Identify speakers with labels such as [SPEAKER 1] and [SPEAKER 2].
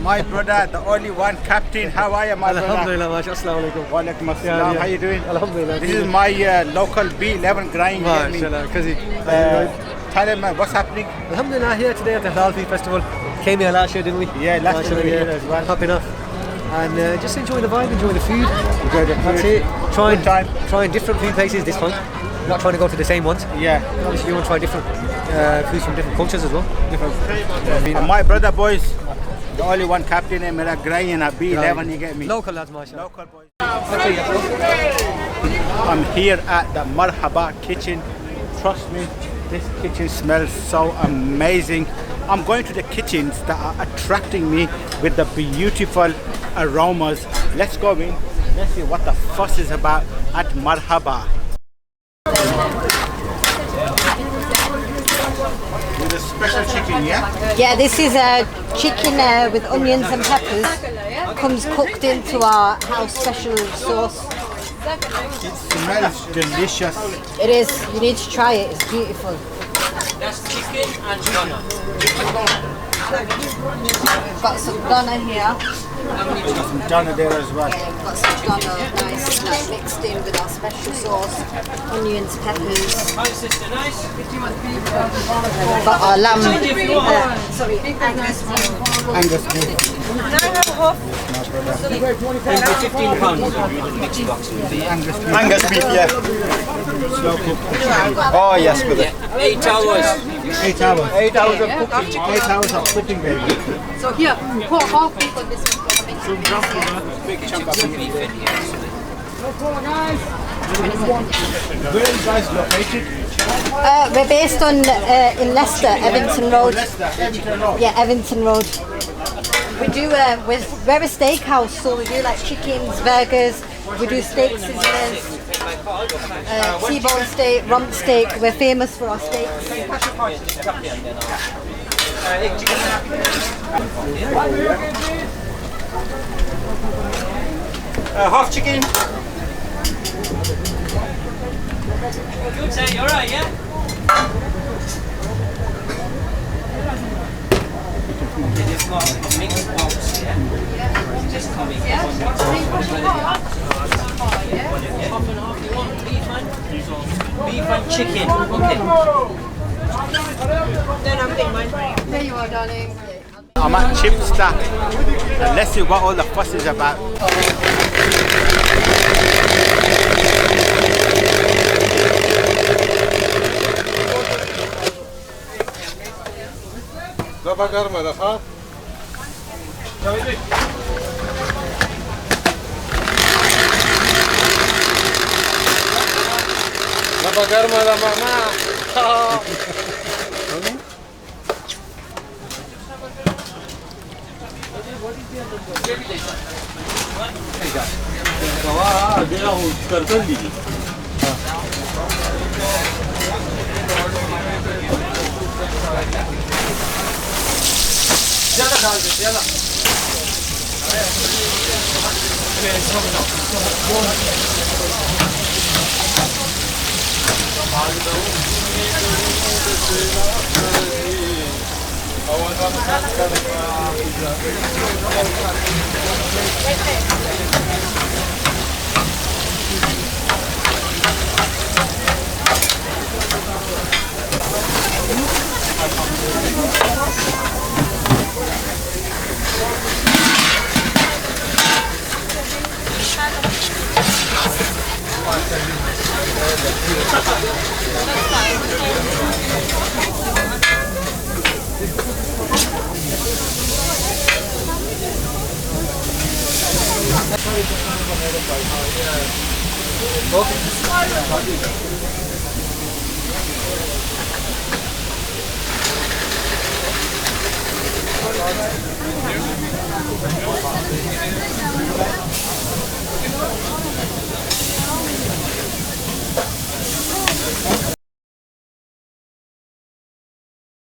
[SPEAKER 1] My brother, the only one captain. How are you, my brother?
[SPEAKER 2] Alhamdulillah, Assalamu alaikum.
[SPEAKER 1] Wa alaikum assalam. How you doing?
[SPEAKER 2] Alhamdulillah.
[SPEAKER 1] This is my local B11 grind.
[SPEAKER 2] MashaAllah, Kazi.
[SPEAKER 1] Tell him what's happening.
[SPEAKER 2] Alhamdulillah, here today at the Halal Food Festival. Came here last year, didn't we?
[SPEAKER 1] Yeah, last year we were here as well.
[SPEAKER 2] Happy enough. And just enjoying the vibe, enjoying the food.
[SPEAKER 1] Enjoy the food.
[SPEAKER 2] That's it. Trying different food places this time. Not trying to go to the same ones.
[SPEAKER 1] Yeah.
[SPEAKER 2] Obviously, you want to try different foods from different cultures as well.
[SPEAKER 1] And my brother, boys, the only one captain in a grind and a B11, you get me?
[SPEAKER 2] Local lads, mashallah.
[SPEAKER 1] Local boys. I'm here at the Marhaba kitchen. Trust me, this kitchen smells so amazing. I'm going to the kitchens that are attracting me with the beautiful aromas. Let's go in. Let's see what the fuss is about at Marhaba. With a special chicken, yeah?
[SPEAKER 3] Yeah, this is a chicken with onions and peppers. Comes cooked into our house special sauce.
[SPEAKER 1] It smells delicious.
[SPEAKER 3] It is. You need to try it. It's beautiful.
[SPEAKER 4] That's chicken and doner.
[SPEAKER 3] Got some doner here.
[SPEAKER 1] Got some doner there as well.
[SPEAKER 3] Yeah, we've got some doner nice like, mixed in with our special sauce, onions, peppers.
[SPEAKER 4] Hi sister, nice.
[SPEAKER 3] We've got our lamb. Sorry, Angus beef.
[SPEAKER 1] Angus beef.
[SPEAKER 4] £15 mixed box.
[SPEAKER 1] Angus beef.
[SPEAKER 5] Angus beef, yeah.
[SPEAKER 1] Slow cooked.
[SPEAKER 5] Oh, yes, brother.
[SPEAKER 4] 8 hours.
[SPEAKER 1] 8 hours.
[SPEAKER 5] 8 hours of cooking.
[SPEAKER 1] 8 hours of cooking, baby.
[SPEAKER 3] So here, pour half beef on this one.
[SPEAKER 4] Big chunk of beef in here.
[SPEAKER 1] Where are you guys located?
[SPEAKER 3] We're based on in Leicester, Evington Road.
[SPEAKER 1] Everton Road.
[SPEAKER 3] Yeah, Evington Road. We do we're a steakhouse, so we do like chickens, burgers. We do steak sizzlers, T-bone steak, rump steak. We're famous for our steaks.
[SPEAKER 5] Half chicken.
[SPEAKER 4] Good, say, you alright, yeah? It's got a mixed box, yeah? It's just coming. Half and half you want, beef and chicken, okay. Then I'm getting mine.
[SPEAKER 3] There you are, darling.
[SPEAKER 1] I'm at Chipsta. And let's see what all the fuss is about.
[SPEAKER 5] Baba garma da ha. Baba garma da mama.